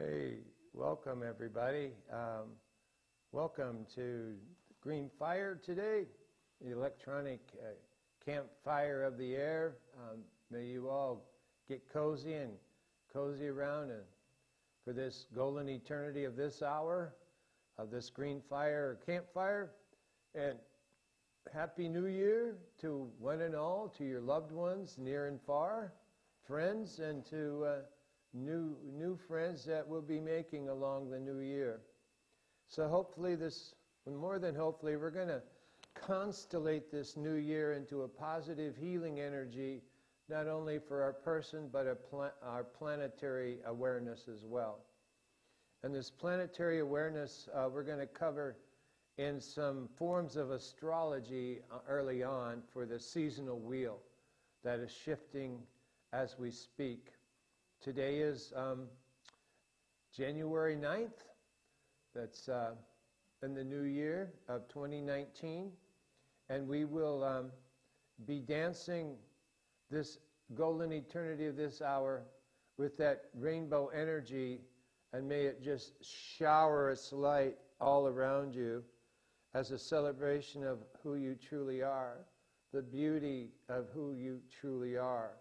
Hey, welcome everybody. Welcome to Green Fire today, the electronic campfire of the air. May you all get cozy around for this golden eternity of this hour, of this Green Fire campfire. And Happy New Year to one and all, to your loved ones near and far, friends, and to new friends that we'll be making along the new year. So hopefully more than hopefully, we're going to constellate this new year into a positive healing energy, not only for our person, but our planetary awareness as well. And this planetary awareness we're going to cover in some forms of astrology early on for the seasonal wheel that is shifting as we speak. Today is January 9th. That's in the new year of 2019. And we will be dancing this golden eternity of this hour with that rainbow energy, and may it just shower its light all around you as a celebration of who you truly are, the beauty of who you truly are.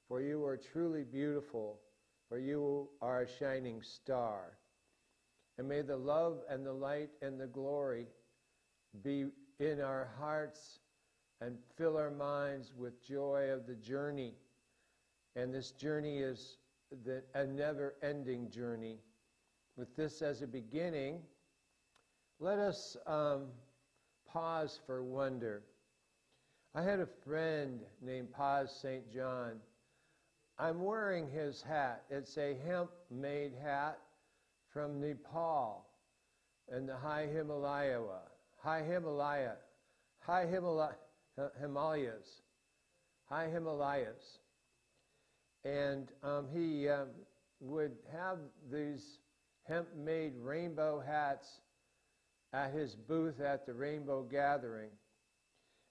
For you are truly beautiful, for you are a shining star. And may the love and the light and the glory be in our hearts and fill our minds with joy of the journey. And this journey is a never-ending journey. With this as a beginning, let us pause for wonder. I had a friend named Paz St. John. I'm wearing his hat. It's a hemp-made hat from Nepal and the Himalayas. And he would have these hemp-made rainbow hats at his booth at the Rainbow Gathering.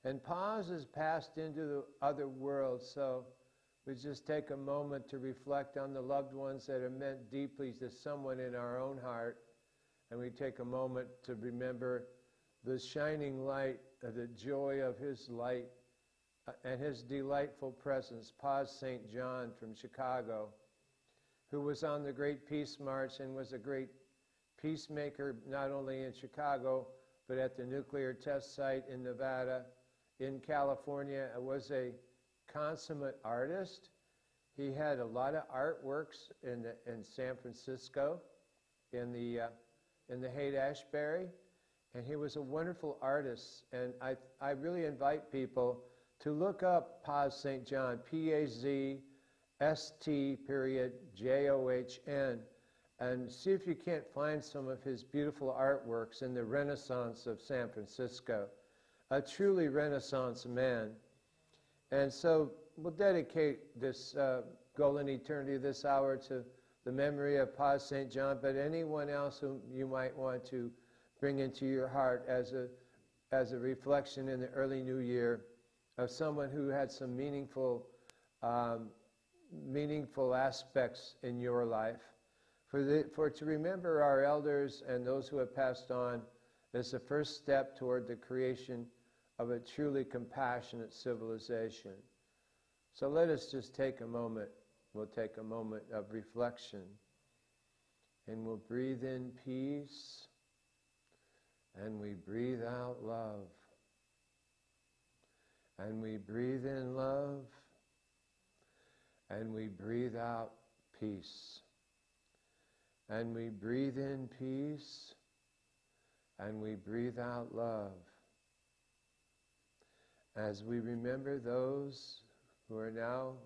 And Paz has passed into the other world, so we just take a moment to reflect on the loved ones that are meant deeply to someone in our own heart. And we take a moment to remember the shining light, the joy of his light, and his delightful presence. Paz St. John from Chicago, who was on the Great Peace March and was a great peacemaker, not only in Chicago, but at the nuclear test site in Nevada. In California, was a consummate artist. He had a lot of artworks in San Francisco, in the Haight-Ashbury, and he was a wonderful artist. And I really invite people to look up Paz St. John, P-A-Z-S-T John, and see if you can't find some of his beautiful artworks in the Renaissance of San Francisco. A truly Renaissance man. And so we'll dedicate this golden eternity of this hour to the memory of Paz St. John, but anyone else whom you might want to bring into your heart as a reflection in the early new year of someone who had some meaningful aspects in your life. For to remember our elders and those who have passed on is the first step toward the creation of a truly compassionate civilization. So let us just take a moment. We'll take a moment of reflection. And we'll breathe in peace. And we breathe out love. And we breathe in love. And we breathe out peace. And we breathe in peace. And we breathe out love. As we remember those who are now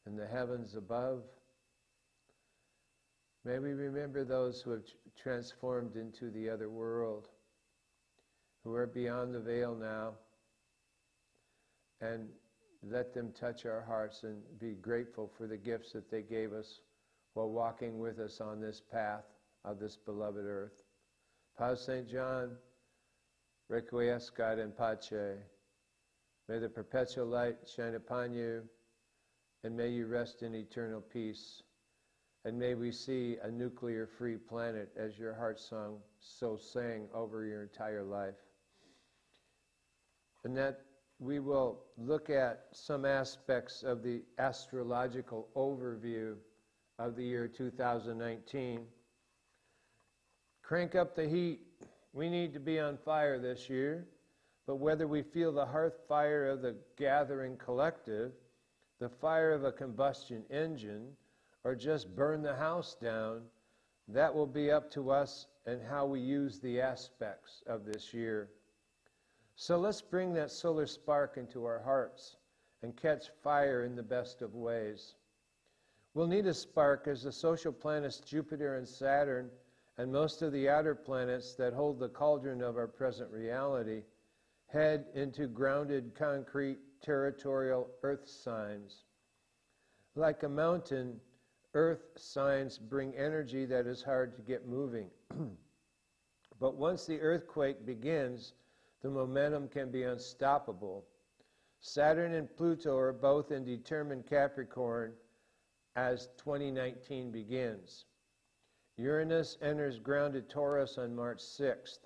in the heavens above, may we remember those who have transformed into the other world, who are beyond the veil now, and let them touch our hearts and be grateful for the gifts that they gave us while walking with us on this path of this beloved earth. Paz St. John, requiescat in pace. May the perpetual light shine upon you, and may you rest in eternal peace. and may we see a nuclear-free planet, as your heart song so sang over your entire life. And that we will look at some aspects of the astrological overview of the year 2019. Crank up the heat. We need to be on fire this year, but whether we feel the hearth fire of the gathering collective, the fire of a combustion engine, or just burn the house down, that will be up to us and how we use the aspects of this year. So let's bring that solar spark into our hearts and catch fire in the best of ways. We'll need a spark as the social planets Jupiter and Saturn and most of the outer planets that hold the cauldron of our present reality head into grounded, concrete, territorial earth signs. Like a mountain, earth signs bring energy that is hard to get moving. But once the earthquake begins, the momentum can be unstoppable. Saturn and Pluto are both in determined Capricorn as 2019 begins. Uranus enters grounded Taurus on March 6th.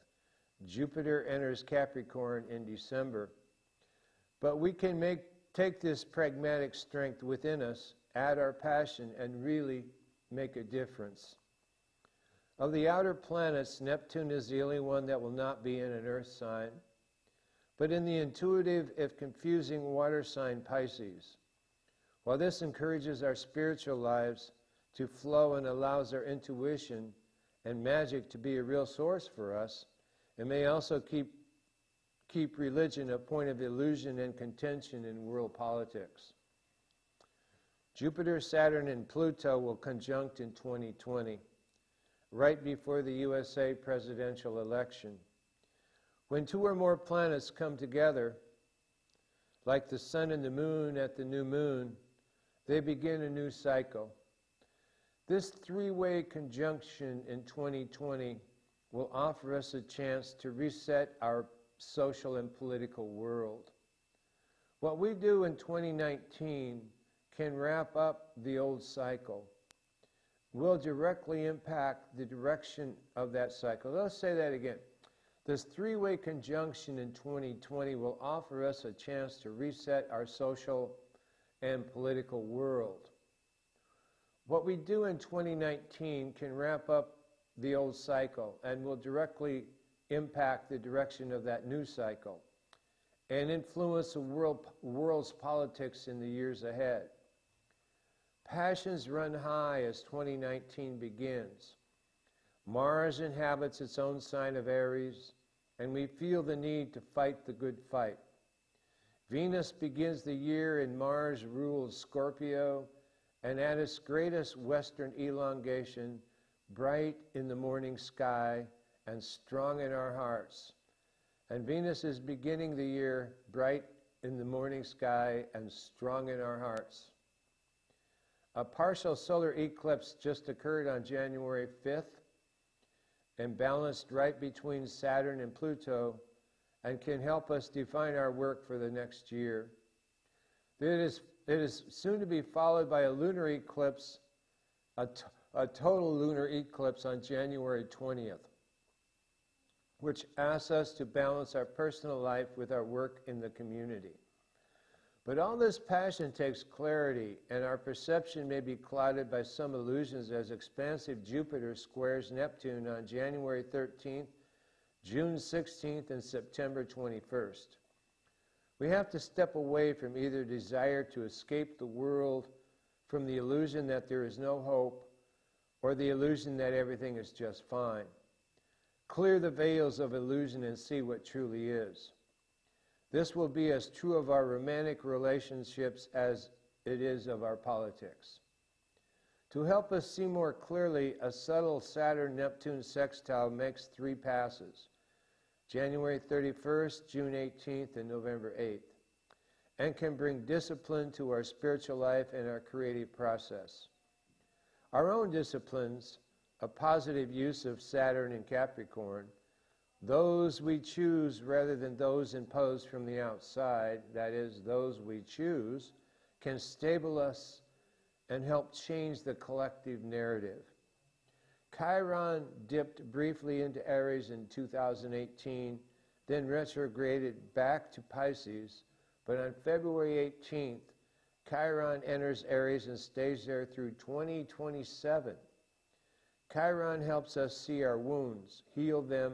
Jupiter enters Capricorn in December. But we can take this pragmatic strength within us, add our passion, and really make a difference. Of the outer planets, Neptune is the only one that will not be in an earth sign, but in the intuitive, if confusing, water sign Pisces. While this encourages our spiritual lives to flow and allows our intuition and magic to be a real source for us, it may also keep religion a point of illusion and contention in world politics. Jupiter, Saturn, and Pluto will conjunct in 2020, right before the USA presidential election. When two or more planets come together, like the sun and the moon at the new moon, they begin a new cycle. This three-way conjunction in 2020 will offer us a chance to reset our social and political world. What we do in 2019 can wrap up the old cycle, will directly impact the direction of that cycle. Let's say that again. This three-way conjunction in 2020 will offer us a chance to reset our social and political world. What we do in 2019 can wrap up the old cycle and will directly impact the direction of that new cycle and influence the world's politics in the years ahead. Passions run high as 2019 begins. Mars inhabits its own sign of Aries, and we feel the need to fight the good fight. Venus begins the year and Mars rules Scorpio, and at its greatest western elongation, bright in the morning sky and strong in our hearts. And Venus is beginning the year bright in the morning sky and strong in our hearts. A partial solar eclipse just occurred on January 5th and balanced right between Saturn and Pluto and can help us define our work for the next year. It is soon to be followed by a lunar eclipse, a total lunar eclipse on January 20th, which asks us to balance our personal life with our work in the community. But all this passion takes clarity, and our perception may be clouded by some illusions as expansive Jupiter squares Neptune on January 13th, June 16th, and September 21st. We have to step away from either desire to escape the world from the illusion that there is no hope or the illusion that everything is just fine. Clear the veils of illusion and see what truly is. This will be as true of our romantic relationships as it is of our politics. To help us see more clearly, a subtle Saturn-Neptune sextile makes 3 passes, January 31st, June 18th, and November 8th, and can bring discipline to our spiritual life and our creative process. Our own disciplines, a positive use of Saturn in Capricorn, those we choose rather than those imposed from the outside, that is, those we choose, can stabilize us and help change the collective narrative. Chiron dipped briefly into Aries in 2018, then retrograded back to Pisces, but on February 18th, Chiron enters Aries and stays there through 2027. Chiron helps us see our wounds, heal them,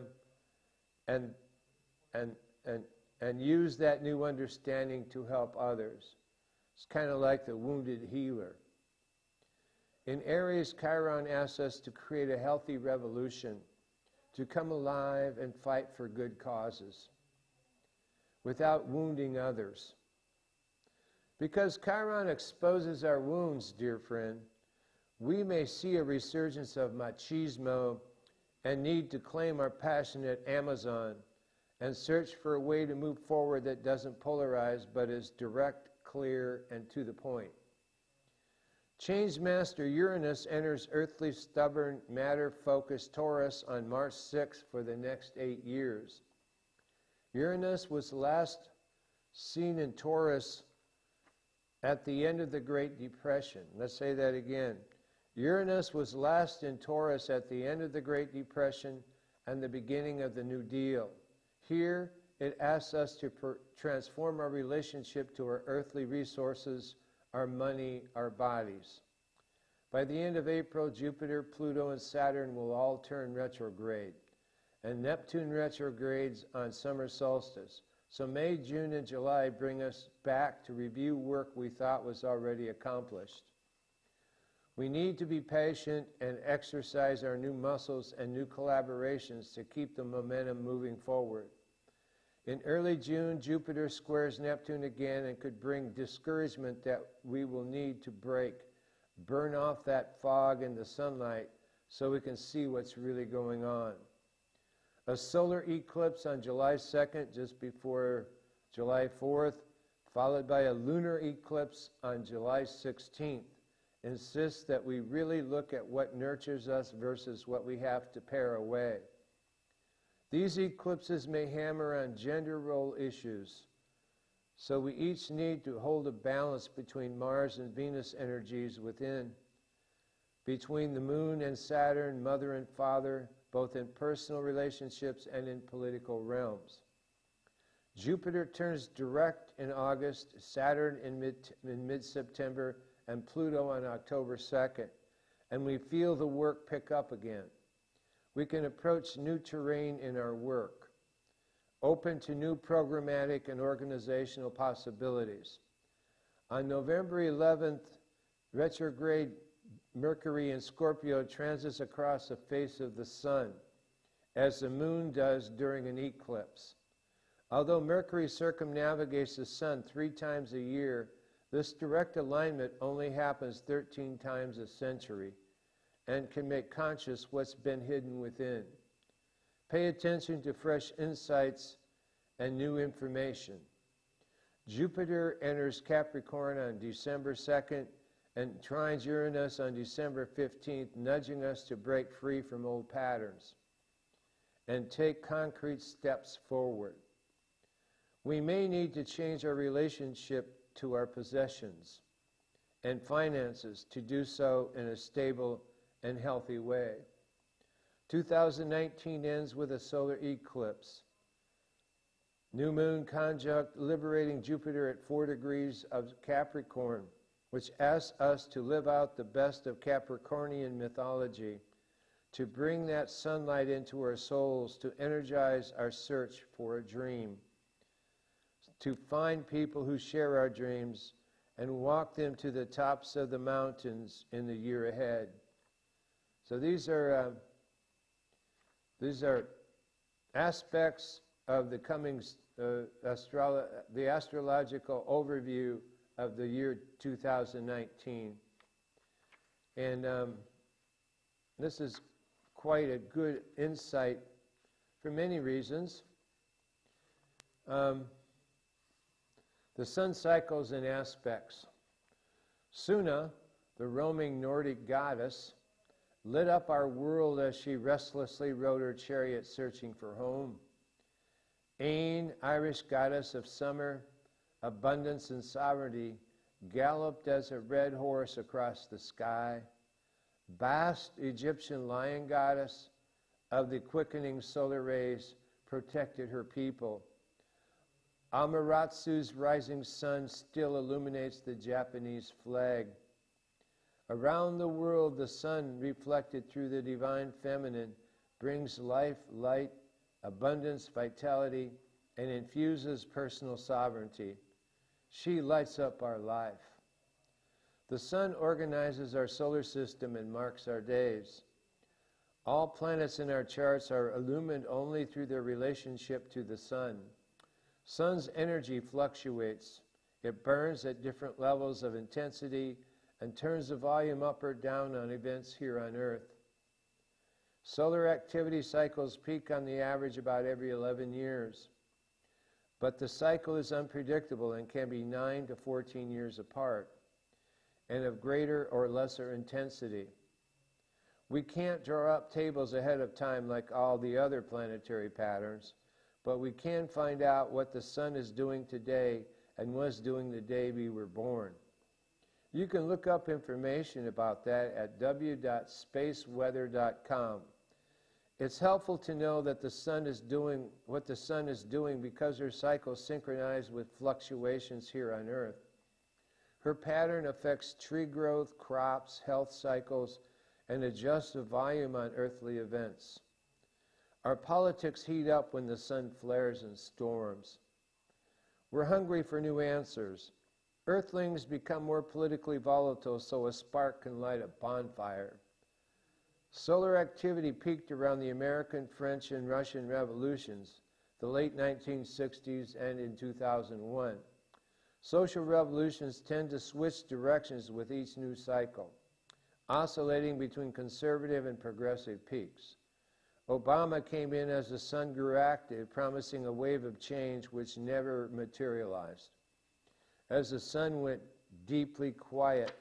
and use that new understanding to help others. It's kind of like the wounded healer. In Aries, Chiron asks us to create a healthy revolution, to come alive and fight for good causes, without wounding others. Because Chiron exposes our wounds, dear friend, we may see a resurgence of machismo and need to claim our passionate Amazon and search for a way to move forward that doesn't polarize but is direct, clear, and to the point. Change Master Uranus enters earthly, stubborn, matter-focused Taurus on March 6th for the next 8 years. Uranus was last seen in Taurus at the end of the Great Depression. Let's say that again. Uranus was last in Taurus at the end of the Great Depression and the beginning of the New Deal. Here, it asks us to transform our relationship to our earthly resources, our money, our bodies. By the end of April, Jupiter, Pluto, and Saturn will all turn retrograde, and Neptune retrogrades on summer solstice. So May, June, and July bring us back to review work we thought was already accomplished. We need to be patient and exercise our new muscles and new collaborations to keep the momentum moving forward. In early June, Jupiter squares Neptune again and could bring discouragement that we will need to burn off that fog in the sunlight so we can see what's really going on. A solar eclipse on July 2nd, just before July 4th, followed by a lunar eclipse on July 16th, insists that we really look at what nurtures us versus what we have to pare away. These eclipses may hammer on gender role issues, so we each need to hold a balance between Mars and Venus energies between the Moon and Saturn, mother and father, both in personal relationships and in political realms. Jupiter turns direct in August, Saturn in mid-September, and Pluto on October 2nd, and we feel the work pick up again. We can approach new terrain in our work, open to new programmatic and organizational possibilities. On November 11th, retrograde Mercury in Scorpio transits across the face of the sun, as the moon does during an eclipse. Although Mercury circumnavigates the sun 3 times a year, this direct alignment only happens 13 times a century and can make conscious what's been hidden within. Pay attention to fresh insights and new information. Jupiter enters Capricorn on December 2nd and trines Uranus on December 15th, nudging us to break free from old patterns and take concrete steps forward. We may need to change our relationship to our possessions and finances to do so in a stable and healthy way. 2019 ends with a solar eclipse. New moon conjunct liberating Jupiter at 4 degrees of Capricorn, which asks us to live out the best of Capricornian mythology, to bring that sunlight into our souls, to energize our search for a dream, to find people who share our dreams and walk them to the tops of the mountains in the year ahead. So these are aspects of the coming the astrological overview of the year 2019. And this is quite a good insight for many reasons. The sun cycles and aspects. Suna, the roaming Nordic goddess, lit up our world as she restlessly rode her chariot searching for home. Ain, Irish goddess of summer, abundance, and sovereignty, galloped as a red horse across the sky. Vast Egyptian lion goddess of the quickening solar rays protected her people. Amaterasu's rising sun still illuminates the Japanese flag. Around the world, the sun, reflected through the divine feminine, brings life, light, abundance, vitality, and infuses personal sovereignty. She lights up our life. The sun organizes our solar system and marks our days. All planets in our charts are illumined only through their relationship to the sun. Sun's energy fluctuates. It burns at different levels of intensity and turns the volume up or down on events here on Earth. Solar activity cycles peak on the average about every 11 years. But the cycle is unpredictable and can be 9 to 14 years apart, and of greater or lesser intensity. We can't draw up tables ahead of time like all the other planetary patterns, but we can find out what the sun is doing today and was doing the day we were born. You can look up information about that at w.spaceweather.com. It's helpful to know that the sun is doing what the sun is doing because her cycles synchronize with fluctuations here on Earth. Her pattern affects tree growth, crops, health cycles, and adjusts the volume on earthly events. Our politics heat up when the sun flares and storms. We're hungry for new answers. Earthlings become more politically volatile so a spark can light a bonfire. Solar activity peaked around the American, French, and Russian revolutions, the late 1960s and in 2001. Social revolutions tend to switch directions with each new cycle, oscillating between conservative and progressive peaks. Obama came in as the sun grew active, promising a wave of change which never materialized. As the sun went deeply quiet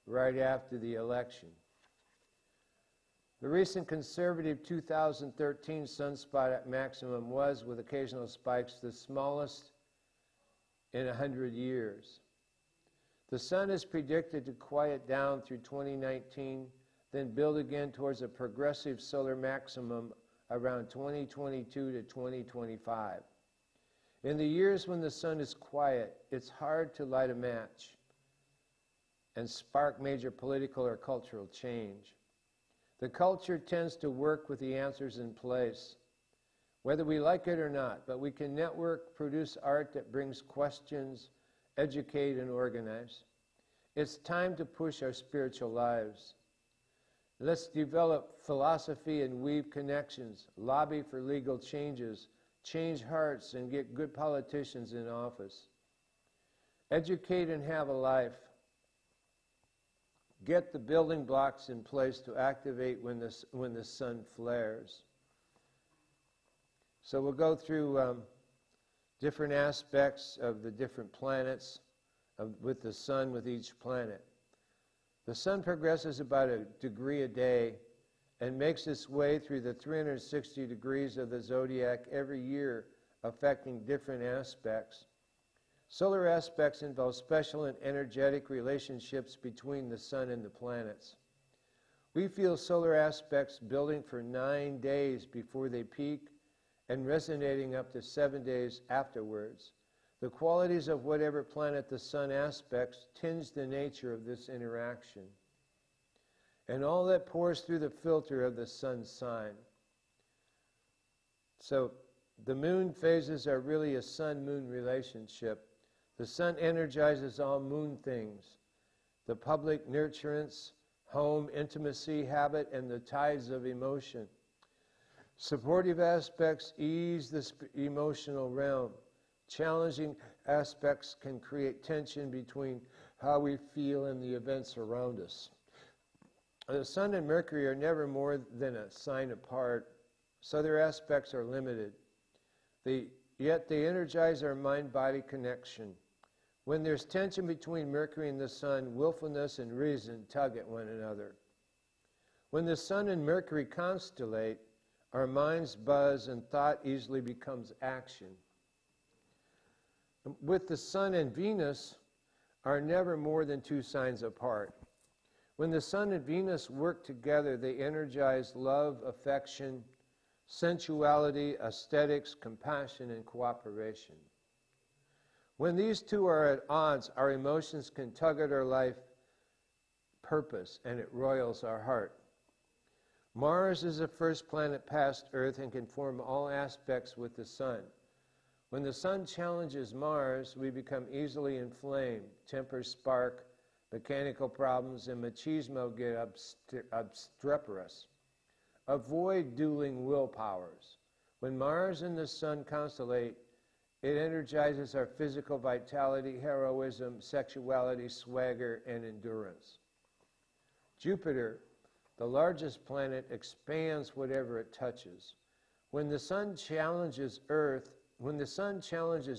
right after the election. The recent conservative 2013 sunspot at maximum was, with occasional spikes, the smallest in 100 years. The sun is predicted to quiet down through 2019, then build again towards a progressive solar maximum around 2022 to 2025. In the years when the sun is quiet, it's hard to light a match and spark major political or cultural change. The culture tends to work with the answers in place, whether we like it or not, but we can network, produce art that brings questions, educate, and organize. It's time to push our spiritual lives. Let's develop philosophy and weave connections, lobby for legal changes, change hearts, and get good politicians in office. Educate and have a life. Get the building blocks in place to activate when the sun flares. So we'll go through different aspects of the different planets with the sun with each planet. The sun progresses about a degree a day and makes its way through the 360 degrees of the zodiac every year, affecting different aspects. Solar aspects involve special and energetic relationships between the sun and the planets. We feel solar aspects building for 9 days before they peak and resonating up to 7 days afterwards. The qualities of whatever planet the sun aspects tinge the nature of this interaction. And all that pours through the filter of the sun's sign. So the moon phases are really a sun-moon relationship. The sun energizes all moon things, the public nurturance, home, intimacy, habit, and the tides of emotion. Supportive aspects ease the emotional realm. Challenging aspects can create tension between how we feel and the events around us. The sun and Mercury are never more than a sign apart, so their aspects are limited. Yet they energize our mind-body connection. When there's tension between Mercury and the sun, willfulness and reason tug at one another. When the sun and Mercury constellate, our minds buzz and thought easily becomes action. With the sun and Venus, are never more than 2 signs apart. When the Sun and Venus work together, they energize love, affection, sensuality, aesthetics, compassion, and cooperation. When these two are at odds, our emotions can tug at our life purpose, and it roils our heart. Mars is the first planet past Earth and can form all aspects with the Sun. When the Sun challenges Mars, we become easily inflamed, tempers spark, mechanical problems, and machismo get obstreperous. Avoid dueling willpowers. When Mars and the Sun constellate, it energizes our physical vitality, heroism, sexuality, swagger, and endurance. Jupiter, the largest planet, expands whatever it touches. When the Sun challenges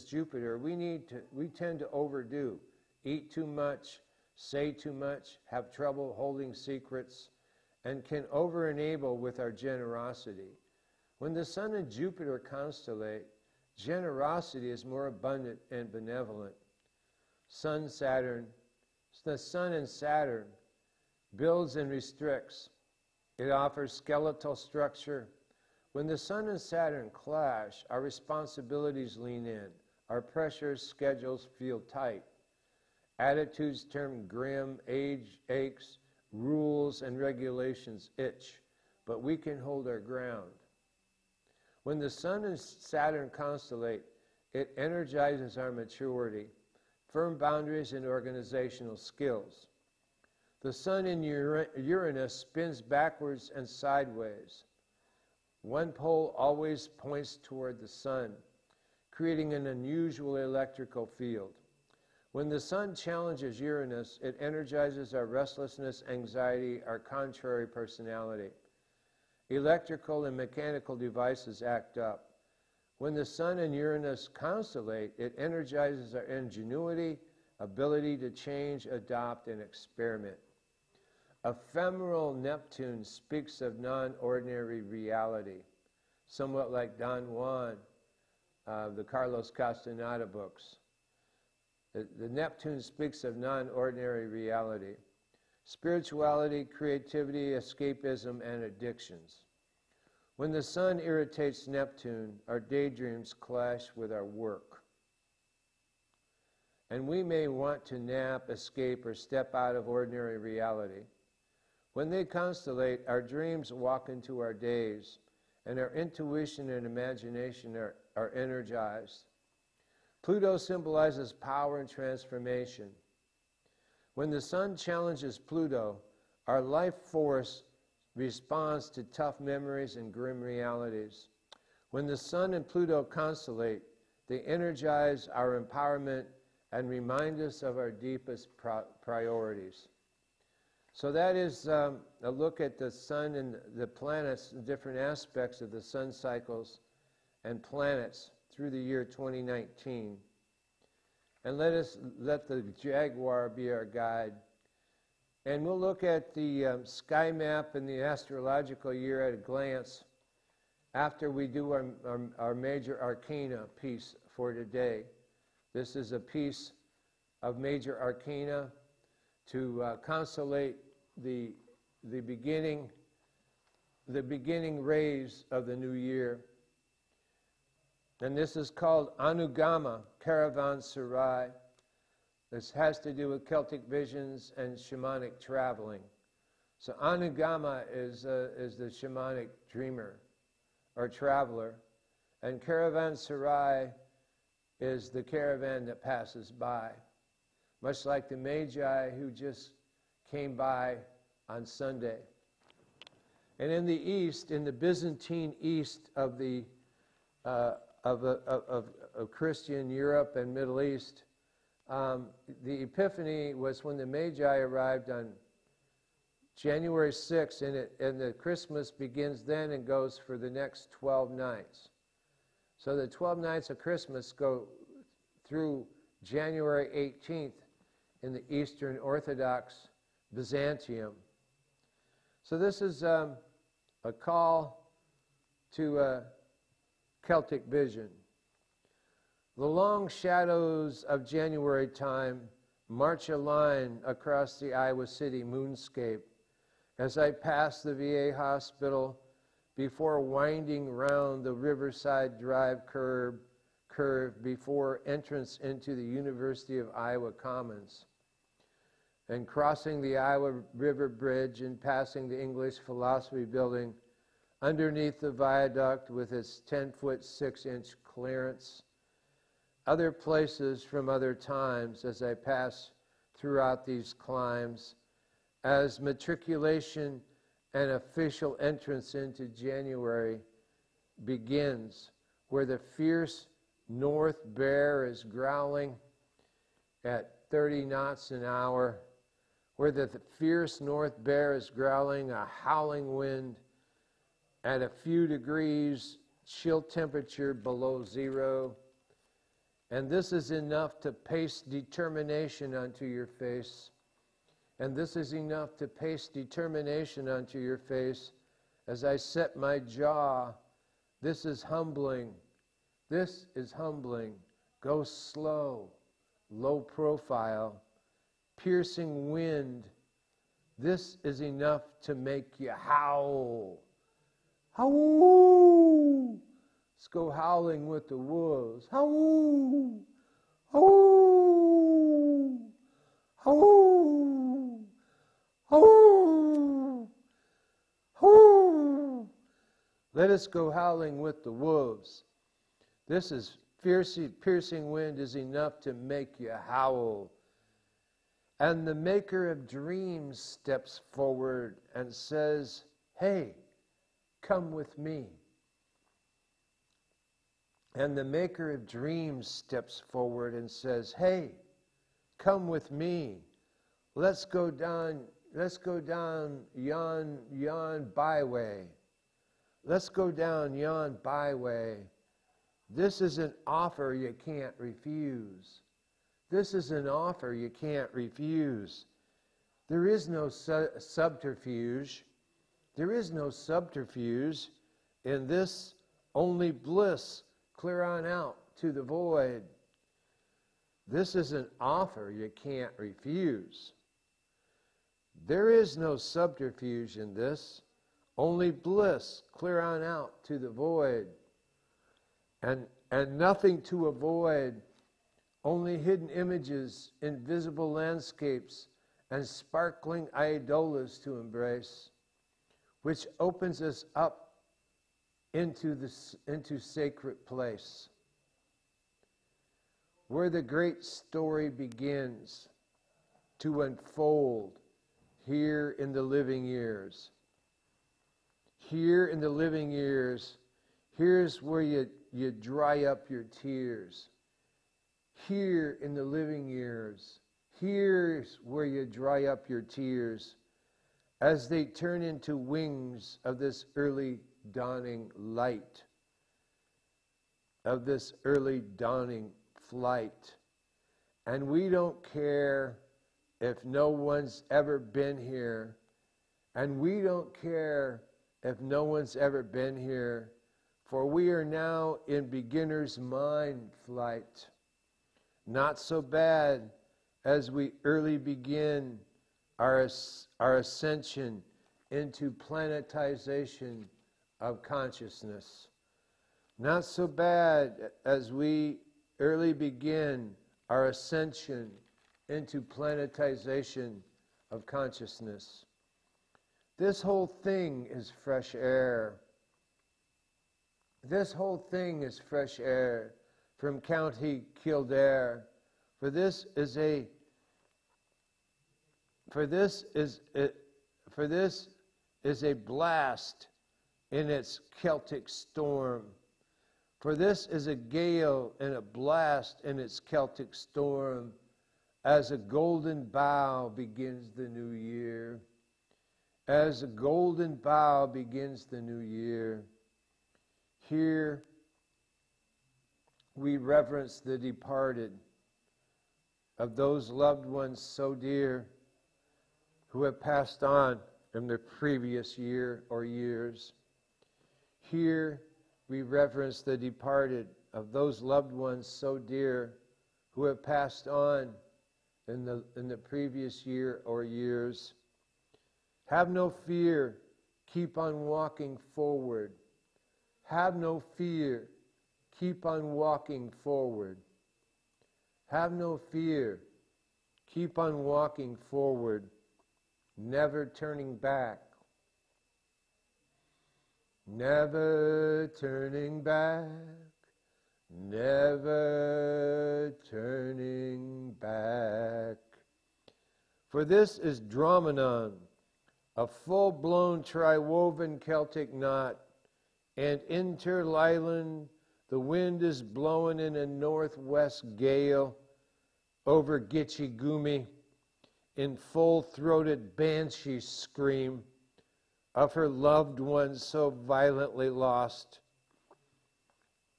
Jupiter, we tend to overdo, eat too much, say too much, have trouble holding secrets, and can over-enable with our generosity. When the Sun and Jupiter constellate, generosity is more abundant and benevolent. The Sun and Saturn builds and restricts. It offers skeletal structure. When the Sun and Saturn clash, our responsibilities lean in. Our pressures, schedules feel tight. Attitudes turn grim, age aches, rules and regulations itch, but we can hold our ground. When the Sun and Saturn constellate, it energizes our maturity, firm boundaries, and organizational skills. The Sun in Uranus spins backwards and sideways. One pole always points toward the Sun, creating an unusual electrical field. When the Sun challenges Uranus, it energizes our restlessness, anxiety, our contrary personality. Electrical and mechanical devices act up. When the Sun and Uranus constellate, it energizes our ingenuity, ability to change, adopt, and experiment. Ephemeral Neptune speaks of non-ordinary reality, somewhat like Don Juan, the Carlos Castaneda books. The Neptune speaks of non-ordinary reality, spirituality, creativity, escapism, and addictions. When the Sun irritates Neptune, our daydreams clash with our work. And we may want to nap, escape, or step out of ordinary reality. When they constellate, our dreams walk into our days, and our intuition and imagination are energized. Pluto symbolizes power and transformation. When the Sun challenges Pluto, our life force responds to tough memories and grim realities. When the Sun and Pluto constellate, they energize our empowerment and remind us of our deepest priorities. So that is a look at the Sun and the planets, the different aspects of the Sun cycles and planets through the year 2019. And let the Jaguar be our guide. And we'll look at the sky map and the astrological year at a glance after we do our major arcana piece for today. This is a piece of major arcana to constellate the beginning rays of the new year. And this is called Anugama, Caravanserai. This has to do with Celtic visions and shamanic traveling. So Anugama is the shamanic dreamer or traveler, and Caravanserai is the caravan that passes by, much like the Magi who just came by on Sunday. And in the East, in the Byzantine East of the of Christian Europe and Middle East, the Epiphany was when the Magi arrived on January 6th, and the Christmas begins then and goes for the next 12 nights. So the 12 nights of Christmas go through January 18th in the Eastern Orthodox Byzantium. So this is a call to Celtic vision. The long shadows of January time march a line across the Iowa City moonscape as I pass the VA hospital before winding round the Riverside Drive curve before entrance into the University of Iowa Commons, and crossing the Iowa River Bridge and passing the English Philosophy Building underneath the viaduct with its 10-foot 6-inch clearance. Other places from other times as I pass throughout these climbs, as matriculation and official entrance into January begins, where the fierce North Bear is growling at 30 knots an hour, where the fierce North Bear is growling a howling wind at a few degrees chill temperature below zero. And this is enough to paste determination onto your face. And this is enough to paste determination onto your face as I set my jaw. This is humbling. This is humbling. Go slow, low profile, piercing wind. This is enough to make you howl. Howl! Let's go howling with the wolves. Howl! Howl! Howl! Howl! Howl! Let us go howling with the wolves. This is piercing wind is enough to make you howl. And the maker of dreams steps forward and says, hey, come with me. And the maker of dreams steps forward and says, hey, come with me. Let's go down yon byway. Let's go down yon byway. This is an offer you can't refuse. This is an offer you can't refuse. There is no subterfuge. There is no subterfuge in this, only bliss, clear on out to the void. This is an offer you can't refuse. There is no subterfuge in this, only bliss, clear on out to the void. And nothing to avoid, only hidden images, invisible landscapes, and sparkling idolas to embrace, which opens us up into sacred place, where the great story begins to unfold here in the living years. Here in the living years, here's where you dry up your tears. Here in the living years, here's where you dry up your tears as they turn into wings of this early dawning light, of this early dawning flight. And we don't care if no one's ever been here, and we don't care if no one's ever been here, for we are now in beginner's mind flight. Not so bad as we early begin our ascension into planetization of consciousness. Not so bad as we early begin our ascension into planetization of consciousness. This whole thing is fresh air. This whole thing is fresh air from County Kildare. For this is a blast in its Celtic storm. For this is a gale and a blast in its Celtic storm, as a golden bough begins the new year. As a golden bough begins the new year. Here we reverence the departed of those loved ones so dear who have passed on in the previous year or years. Here we reverence the departed of those loved ones so dear who have passed on in the previous year or years. Have no fear. Keep on walking forward. Have no fear. Keep on walking forward. Have no fear. Keep on walking forward. Never turning back. Never turning back. Never turning back. For this is Dramanon, a full-blown tri-woven Celtic knot, and Interlilan, the wind is blowing in a northwest gale over Gitchigumi, in full-throated banshee scream of her loved one so violently lost,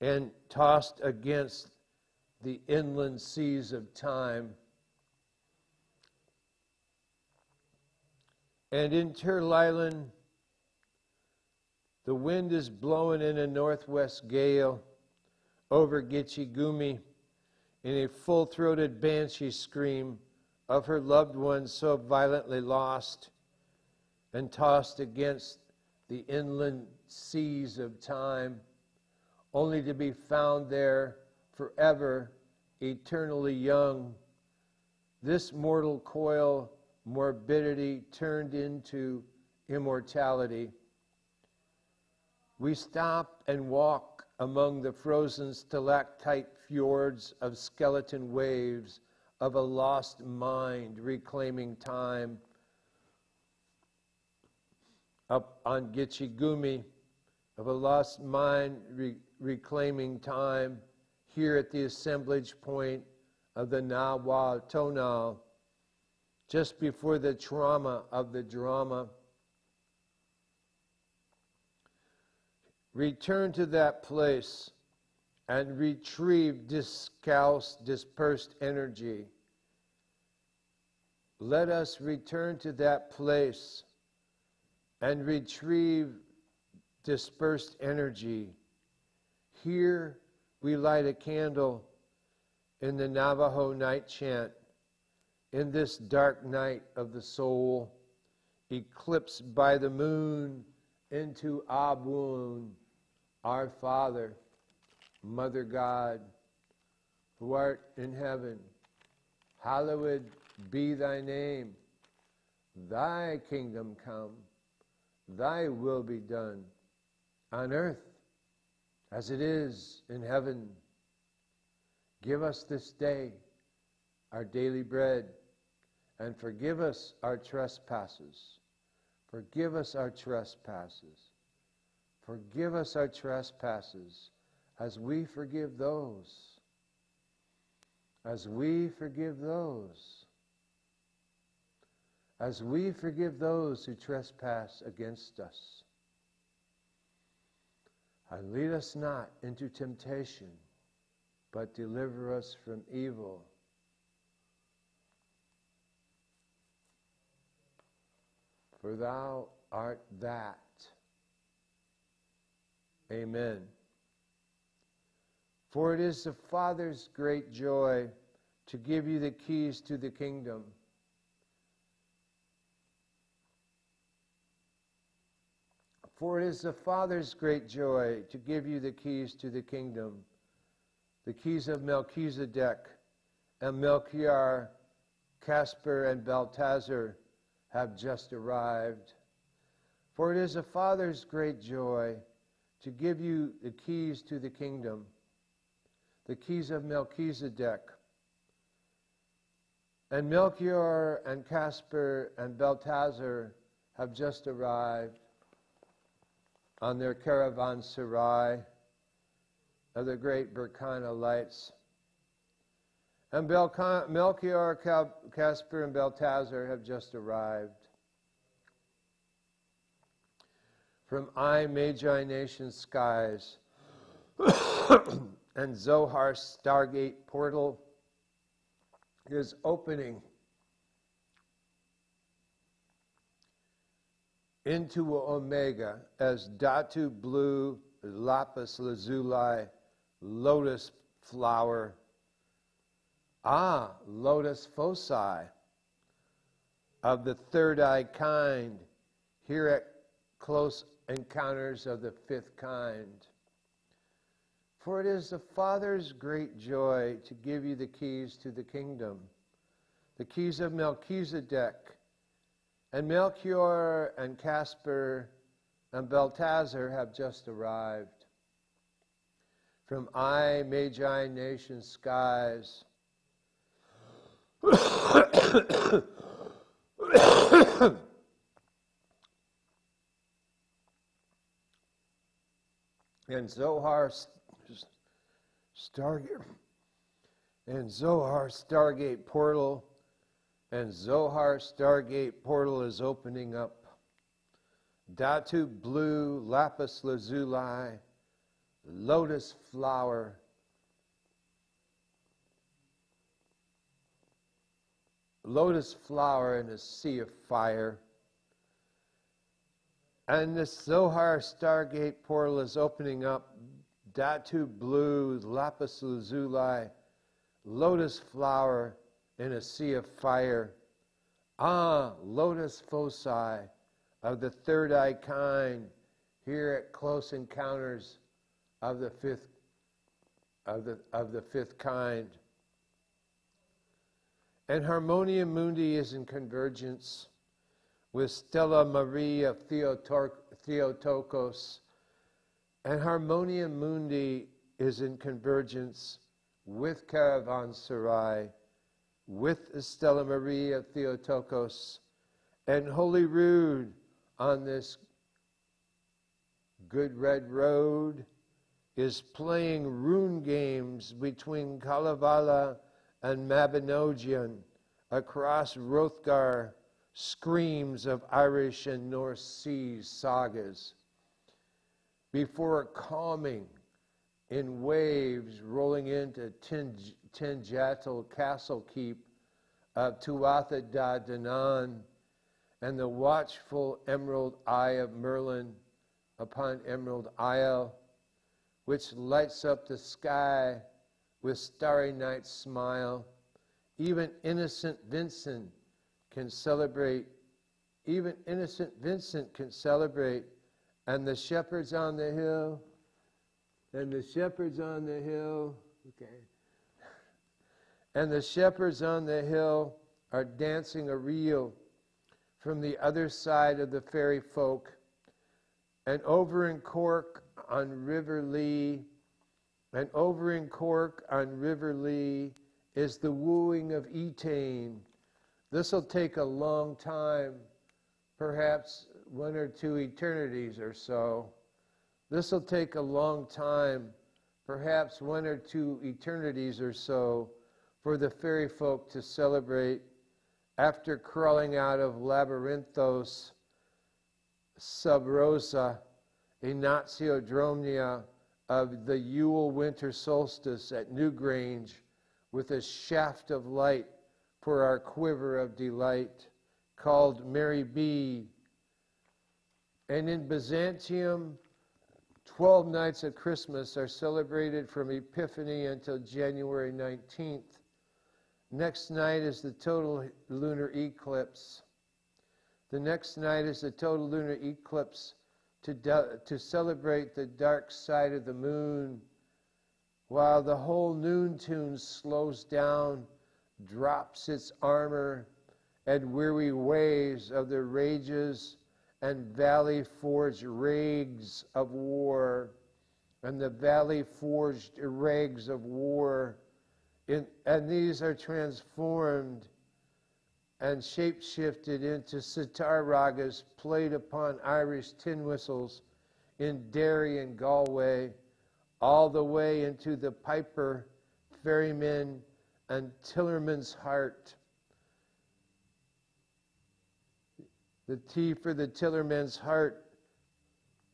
and tossed against the inland seas of time. And Interlilan, the wind is blowing in a northwest gale over Gitchigumi in a full-throated banshee scream of her loved one so violently lost and tossed against the inland seas of time, only to be found there forever, eternally young. This mortal coil, morbidity turned into immortality. We stop and walk among the frozen stalactite fjords of skeleton waves of a lost mind reclaiming time. Up on Gitchigumi, of a lost mind reclaiming time, here at the assemblage point of the Nawa Tonal, just before the trauma of the drama. Return to that place and retrieve dispersed energy. Let us return to that place and retrieve dispersed energy. Here we light a candle in the Navajo night chant, in this dark night of the soul, eclipsed by the moon into Abun, our Father, Mother God, who art in heaven. Hallowed be thy name. Thy kingdom come. Thy will be done on earth as it is in heaven. Give us this day our daily bread, and forgive us our trespasses. Forgive us our trespasses. Forgive us our trespasses as we forgive those. As we forgive those. As we forgive those who trespass against us. And lead us not into temptation, but deliver us from evil. For thou art that. Amen. For it is the Father's great joy to give you the keys to the kingdom. For it is the Father's great joy to give you the keys to the kingdom, the keys of Melchizedek, and Melchior, Casper, and Balthazar have just arrived. For it is the Father's great joy to give you the keys to the kingdom, the keys of Melchizedek. And Melchior and Casper and Balthazar have just arrived on their Caravanserai of the great Berkana lights. And Melchior, Casper, and Balthazar have just arrived from Magi Nation skies and Zohar's Stargate portal is opening into Omega as Datu blue, lapis lazuli, lotus flower Ah, lotus foci of the third eye kind, here at close encounters of the fifth kind. For it is the Father's great joy to give you the keys to the kingdom, the keys of Melchizedek, and Melchior and Casper and Belteshazzar have just arrived. From Magi nation skies, and Zohar Stargate, and Zohar Stargate portal, and Zohar Stargate portal is opening up. Datu blue, lapis lazuli, lotus flower, in a sea of fire. And the Zohar Stargate portal is opening up. Datu blue, lapis lazuli, lotus flower in a sea of fire. Ah, lotus foci of the third eye kind, here at close encounters of the fifth kind. And Harmonia Mundi is in convergence with Stella Maria Theotokos. And Harmonia Mundi is in convergence with Caravanserai, with Stella Maria Theotokos, and Holy Rood on this good red road is playing rune games between Kalevala and Mabinogion across Hrothgar, screams of Irish and North Sea sagas, before calming in waves rolling into Tinjatal Castle Keep of Tuatha Da Danann, and the watchful emerald eye of Merlin upon Emerald Isle, which lights up the sky with starry night smile. Even innocent Vincent can celebrate. Even innocent Vincent can celebrate. And the shepherds on the hill, and the shepherds on the hill, okay. And the shepherds on the hill are dancing a reel from the other side of the fairy folk. And over in Cork on River Lee, and over in Cork on River Lee is the wooing of Etain. This will take a long time, perhaps 1 or 2 eternities or so. This will take a long time, perhaps 1 or 2 eternities or so, for the fairy folk to celebrate after crawling out of Labyrinthos sub rosa, Inatiodromnia of the Yule winter solstice at Newgrange, with a shaft of light for our quiver of delight, called Mary B. And in Byzantium, 12 nights of Christmas are celebrated from Epiphany until January 19th. Next night is the total lunar eclipse. The next night is the total lunar eclipse to celebrate the dark side of the moon, while the whole noon tune slows down, drops its armor, and weary waves of the rages and valley-forged rags of war, and the valley-forged rags of war, and these are transformed and shape-shifted into sitar ragas played upon Irish tin whistles in Derry and Galway, all the way into the piper, ferryman, and tillerman's heart. The tea for the tillerman's heart,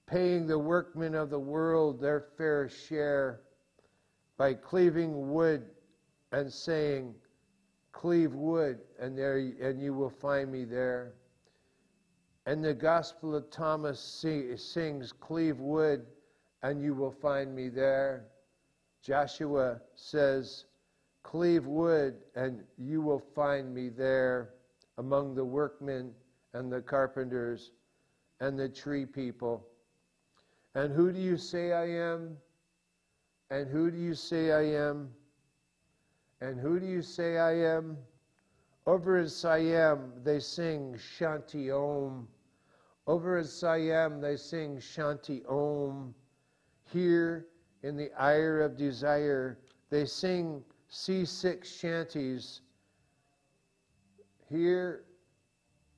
paying the workmen of the world their fair share by cleaving wood and saying, "Cleave wood, and you will find me there." And the Gospel of Thomas sings, "Cleave wood, and you will find me there." Joshua says, Cleave wood, and you will find me there among the workmen and the carpenters and the tree people. And who do you say I am? And who do you say I am? And who do you say I am? Over in Siam, they sing Shanti Om. Over in Siam, they sing Shanti Om. Here in the Ire of Desire, they sing seasick shanties. Here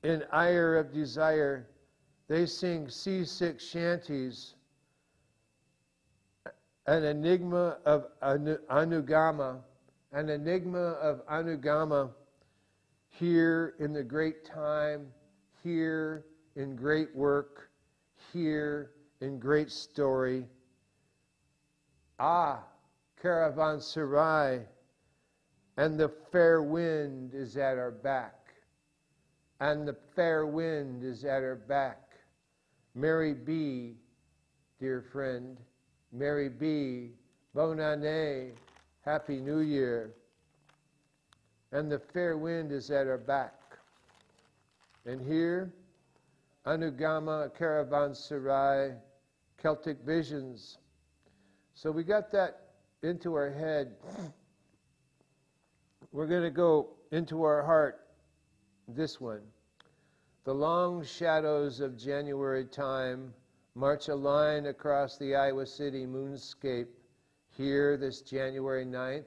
in Ire of Desire, they sing seasick shanties. An enigma of Anugama, an enigma of Anugama, here in the great time, here in great work, here in great story. Ah, Caravanserai, and the fair wind is at our back, and the fair wind is at our back. Mary B., dear friend, Mary B., Bonne année, Happy New Year. And the fair wind is at our back. And here, Anugama, Caravanserai, Celtic visions. So we got that into our head. We're going to go into our heart, this one. The long shadows of January time march a line across the Iowa City moonscape here this January 9th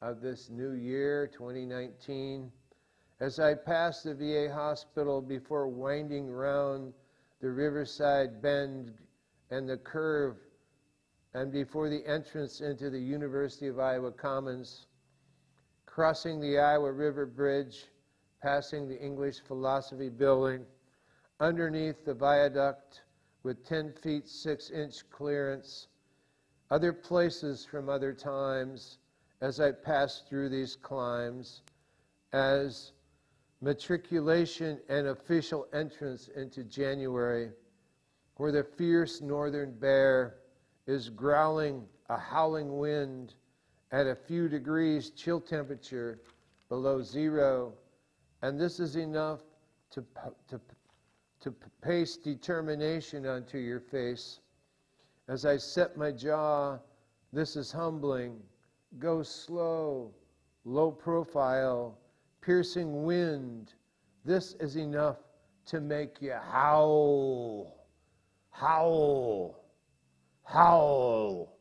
of this new year, 2019. As I pass the VA hospital before winding round the Riverside Bend and the curve, and before the entrance into the University of Iowa Commons, crossing the Iowa River Bridge, passing the English Philosophy Building, underneath the viaduct with 10 feet 6 inch clearance, other places from other times as I pass through these climbs, as matriculation and official entrance into January, where the fierce northern bear is growling a howling wind at a few degrees chill temperature below zero, and this is enough to paste determination onto your face. As I set my jaw, this is humbling. Go slow, low profile, piercing wind. This is enough to make you howl, howl, howl.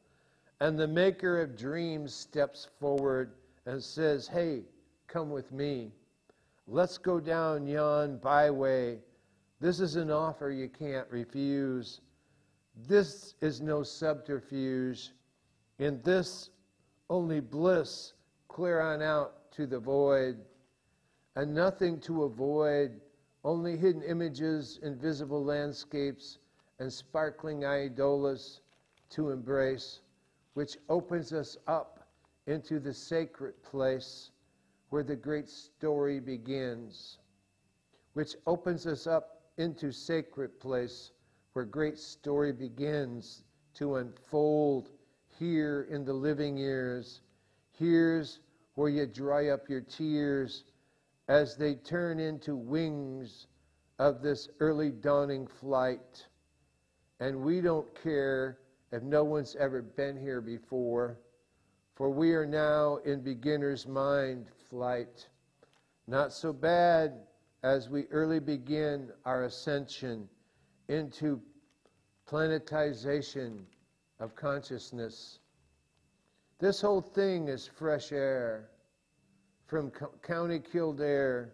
And the maker of dreams steps forward and says, hey, come with me. Let's go down yon byway. This is an offer you can't refuse. This is no subterfuge. In this, only bliss, clear on out to the void. And nothing to avoid, only hidden images, invisible landscapes, and sparkling idolas to embrace, which opens us up into the sacred place where the great story begins, which opens us up into sacred place where great story begins to unfold here in the living years. Here's where you dry up your tears as they turn into wings of this early dawning flight. And we don't care if no one's ever been here before, for we are now in beginner's mind flight. Not so bad as we early begin our ascension into planetization of consciousness. This whole thing is fresh air from County Kildare,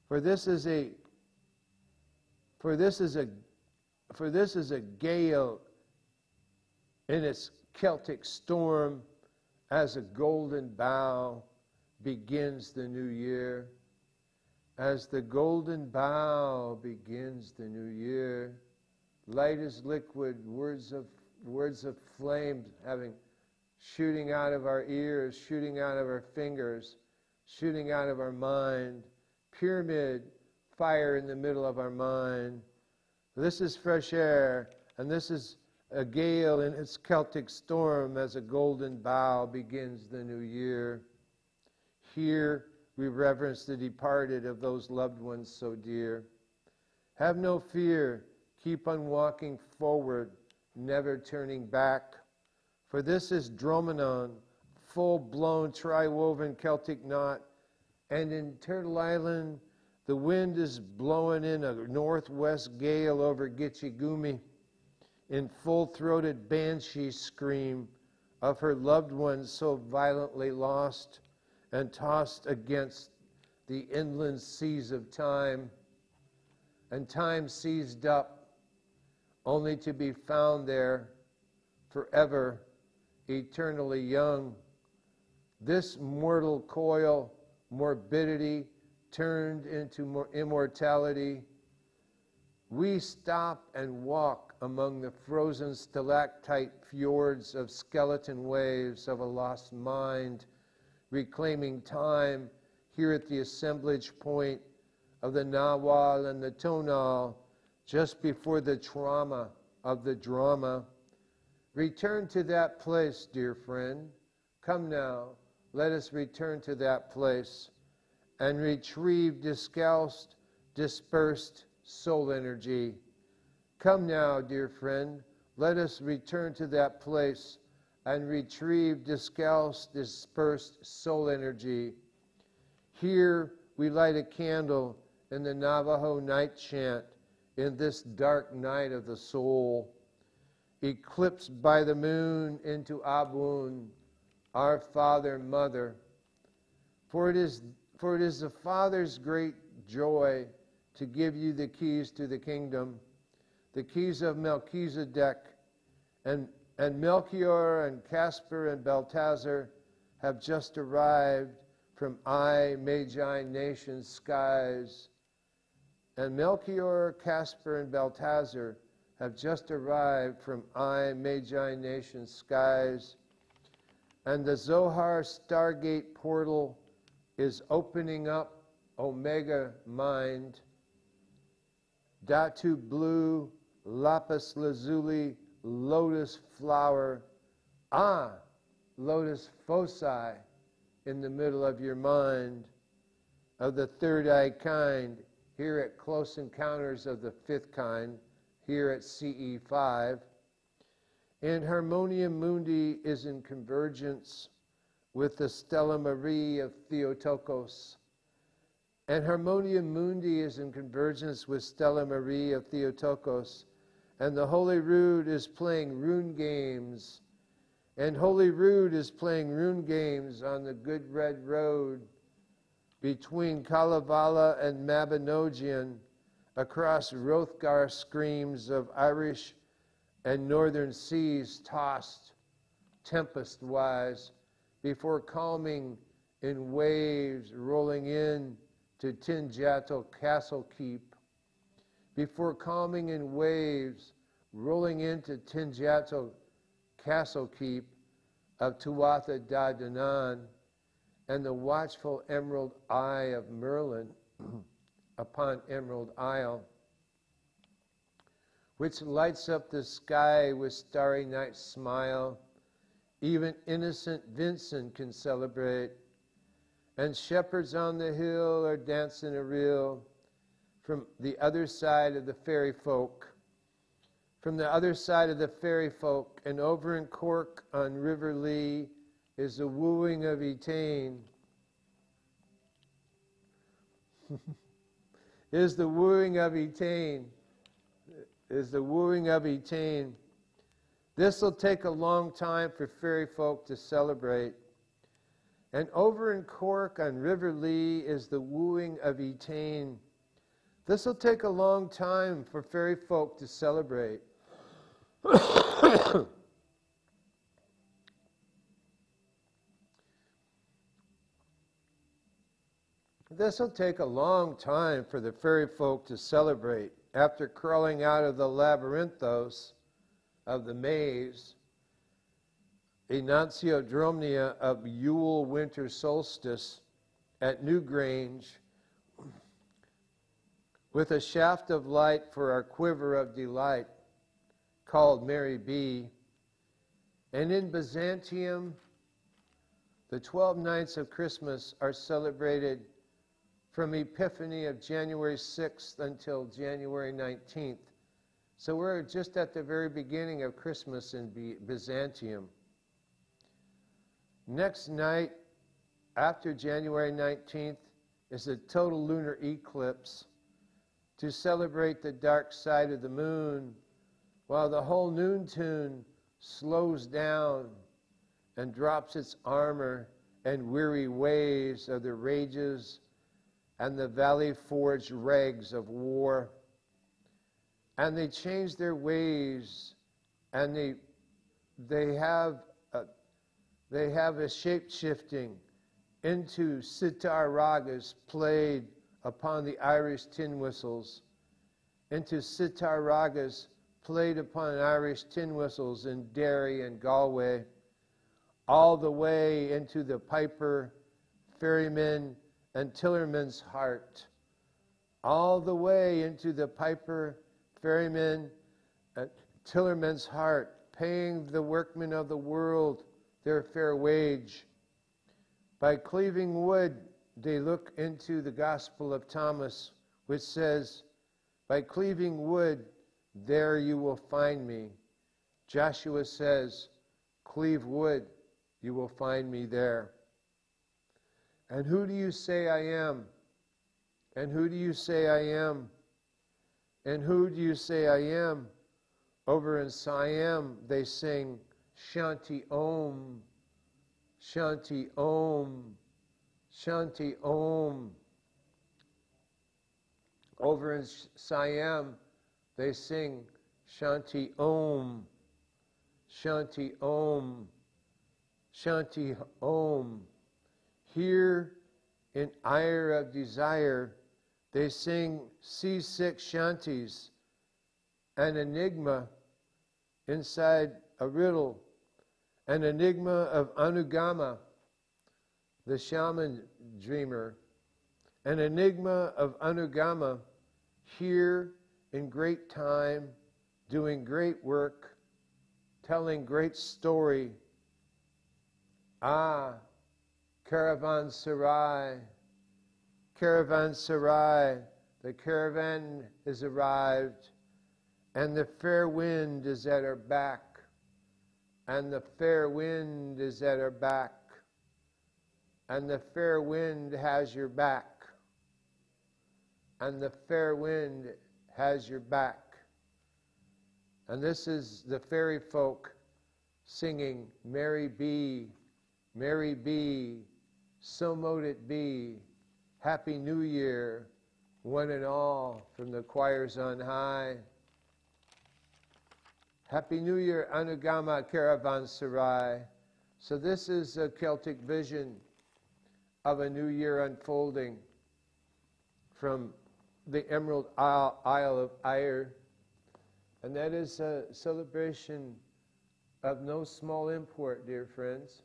for this is a gale in its Celtic storm as a golden bough begins the new year. As the golden bough begins the new year, light is liquid, words of flame shooting out of our ears, shooting out of our fingers, shooting out of our mind, pyramid, fire in the middle of our mind. This is fresh air, and this is a gale in its Celtic storm as a golden bough begins the new year. Here we reverence the departed of those loved ones so dear. Have no fear, keep on walking forward, never turning back. For this is Dromanon, full-blown tri-woven Celtic knot, and in Turtle Island the wind is blowing in a northwest gale over Gitchigumi, in full-throated banshee scream of her loved ones so violently lost and tossed against the inland seas of time, and time seized up, only to be found there forever, eternally young. This mortal coil, morbidity, turned into immortality. We stop and walk among the frozen stalactite fjords of skeleton waves of a lost mind, reclaiming time here at the assemblage point of the Nawal and the Tonal, just before the trauma of the drama. Return to that place, dear friend. Come now, let us return to that place and retrieve discalced, dispersed soul energy. Come now, dear friend, let us return to that place and retrieve discalced, dispersed soul energy. Here we light a candle in the Navajo night chant in this dark night of the soul, eclipsed by the moon into Abun, our Father, Mother. For it is the Father's great joy to give you the keys to the kingdom, the keys of Melchizedek, and Melchior and Casper and Belteshazzar have just arrived from Magi nation skies. And Melchior, Casper, and Belteshazzar have just arrived from Magi nation skies. And the Zohar Stargate portal is opening up Omega Mind. Datu blue, lapis lazuli, lotus flower. Lotus foci in the middle of your mind, of the third eye kind, here at Close Encounters of the Fifth Kind, here at CE5. And Harmonium Mundi is in convergence with the Stella Marie of Theotokos. And Harmonium Mundi is in convergence with Stella Marie of Theotokos. And the Holy Rood is playing rune games. And Holy Rood is playing rune games on the Good Red Road between Kalevala and Mabinogion, across Hrothgar screams of Irish and northern seas tossed tempest-wise, before calming in waves rolling in to Tinjato Castle Keep, before calming in waves rolling into Tinjato Castle Keep of Tuatha Da Danann, and the watchful emerald eye of Merlin upon Emerald Isle, which lights up the sky with starry night smile. Even innocent Vincent can celebrate, and shepherds on the hill are dancing a reel from the other side of the fairy folk. From the other side of the fairy folk, and over in Cork on River Lee is the wooing of Etain. Is the wooing of Etain. Is the wooing of Etain. This will take a long time for fairy folk to celebrate. And over in Cork on River Lee is the wooing of Etain. This will take a long time for fairy folk to celebrate. This will take a long time for the fairy folk to celebrate after crawling out of the labyrinthos of the maze, Enantio Dromnia of Yule winter solstice at Newgrange, with a shaft of light for our quiver of delight, called Mary B. And in Byzantium, The 12 nights of Christmas are celebrated from Epiphany of January 6th until January 19th. So we're just at the very beginning of Christmas in Byzantium. Next night, after January 19th, is a total lunar eclipse to celebrate the dark side of the moon, while the whole noon tune slows down and drops its armor and weary waves of the rages and the valley-forged rags of war. And they change their ways, and they have a shape-shifting into sitar ragas played upon the Irish tin whistles, into sitar ragas played upon Irish tin whistles in Derry and Galway, all the way into the piper, ferryman, and tillerman's heart, all the way into the piper, ferryman, and tillerman's heart, paying the workmen of the world their fair wage. By cleaving wood, they look into the Gospel of Thomas, which says, by cleaving wood, there you will find me. Joshua says, cleave wood, you will find me there. And who do you say I am? And who do you say I am? And who do you say I am? Over in Siam, they sing, Shanti Om, Shanti Om, Shanti Om. Over in Siam, they sing Shanti Om, Shanti Om, Shanti Om. Here in ire of desire, they sing seasick shanties, an enigma inside a riddle, an enigma of Anugama, the shaman dreamer, an enigma of Anugama, here in great time, doing great work, telling great story. Ah, Caravanserai, Caravanserai, the caravan is arrived, and the fair wind is at our back, and the fair wind is at our back, and the fair wind has your back, and the fair wind has your back. And this is the fairy folk singing, Merry be, so mote it be, Happy New Year, one and all, from the choirs on high. Happy New Year, Anugama Caravanserai. So this is a Celtic vision of a new year unfolding from the Emerald Isle of Ayr. And that is a celebration of no small import, dear friends.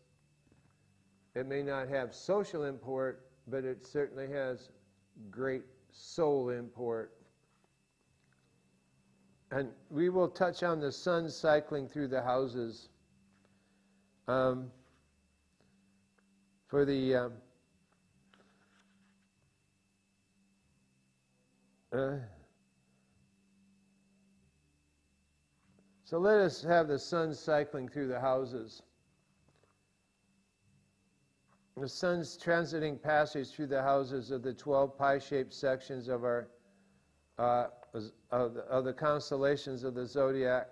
It may not have social import, but it certainly has great soul import. And we will touch on the sun cycling through the houses. For the so let us have the sun cycling through the houses. The sun's transiting passage through the houses of the 12 pie-shaped sections of our of the constellations of the zodiac.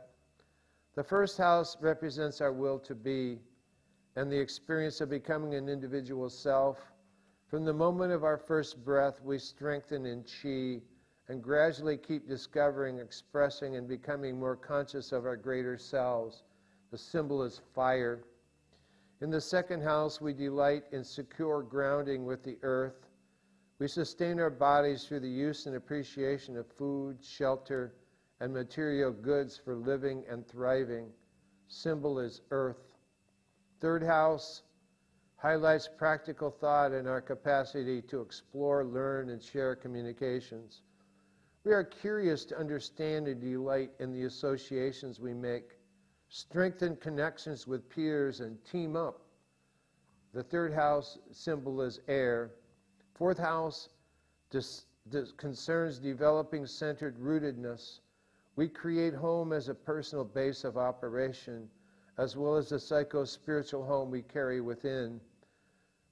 The first house represents our will to be and the experience of becoming an individual self. From the moment of our first breath, we strengthen in chi and gradually keep discovering, expressing, and becoming more conscious of our greater selves. The symbol is fire. In the second house, we delight in secure grounding with the earth. We sustain our bodies through the use and appreciation of food, shelter, and material goods for living and thriving. Symbol is earth. Third house highlights practical thought and our capacity to explore, learn, and share communications. We are curious to understand and delight in the associations we make, strengthen connections with peers, and team up The third house symbol is air. Fourth house concerns developing centered rootedness. We create home as a personal base of operation, as well as the psycho-spiritual home we carry within.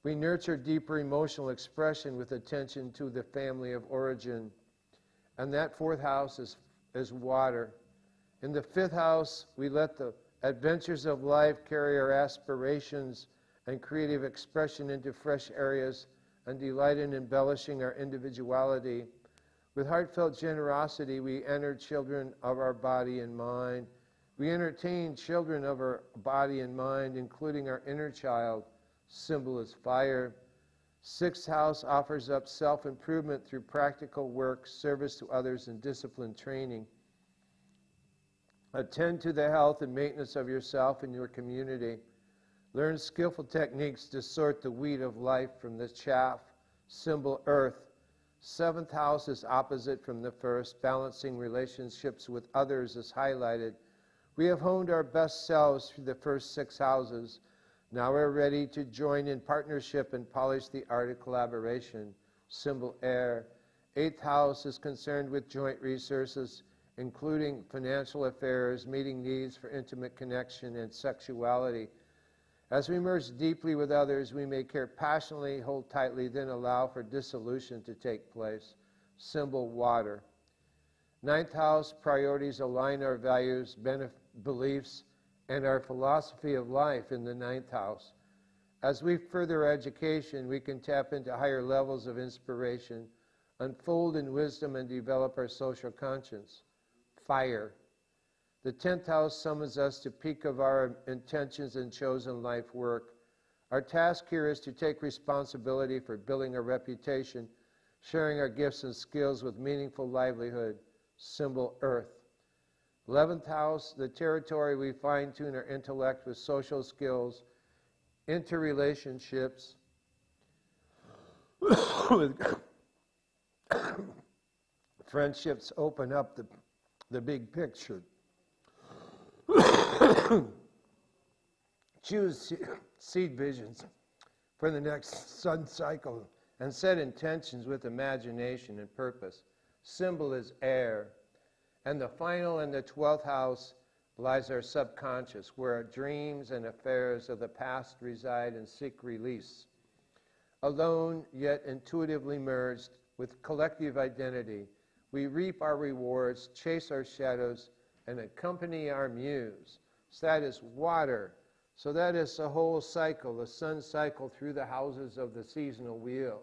We nurture deeper emotional expression with attention to the family of origin. And that fourth house is water. In the fifth house, we let the adventures of life carry our aspirations and creative expression into fresh areas and delight in embellishing our individuality. With heartfelt generosity, we enter children of our body and mind. We entertain children of our body and mind, including our inner child. Symbol is fire. Sixth house offers up self-improvement through practical work, service to others, and discipline training. Attend to the health and maintenance of yourself and your community. Learn skillful techniques to sort the wheat of life from the chaff. Symbol earth. Seventh house is opposite from the first. Balancing relationships with others is highlighted. We have honed our best selves through the first 6 houses. Now we're ready to join in partnership and polish the art of collaboration. Symbol air. Eighth house is concerned with joint resources, including financial affairs, meeting needs for intimate connection, and sexuality. As we merge deeply with others, we may care passionately, hold tightly, then allow for dissolution to take place. Symbol water. Ninth house, priorities align our values, beliefs, and our philosophy of life in the ninth house. As we further education, we can tap into higher levels of inspiration, unfold in wisdom, and develop our social conscience. Fire. The 10th house summons us to peak of our intentions and chosen life work. Our task here is to take responsibility for building a reputation, sharing our gifts and skills with meaningful livelihood. Symbol earth. 11th house, the territory we fine-tune our intellect with social skills, interrelationships, friendships open up the big picture. Choose seed visions for the next sun cycle and set intentions with imagination and purpose. Symbol is air. And the final and the 12th house lies our subconscious, where our dreams and affairs of the past reside and seek release. Alone, yet intuitively merged with collective identity, we reap our rewards, chase our shadows, and accompany our muse. So that is water. So that is the whole cycle, the sun cycle through the houses of the seasonal wheel.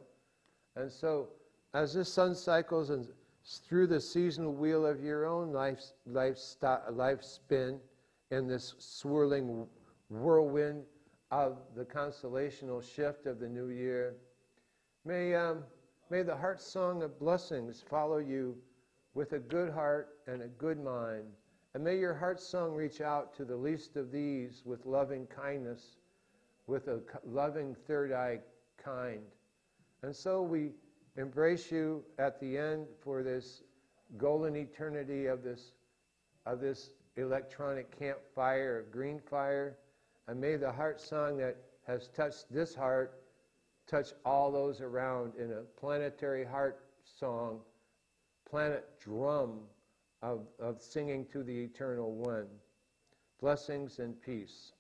And so as this sun cycles and through the seasonal wheel of your own life spin in this swirling whirlwind of the constellational shift of the new year, may the heart song of blessings follow you with a good heart and a good mind. And may your heart song reach out to the least of these with loving kindness, with a loving third eye kind. And so we embrace you at the end for this golden eternity of this electronic campfire of green fire. And may the heart song that has touched this heart touch all those around in a planetary heart song, planet drum of singing to the eternal one. Blessings and peace.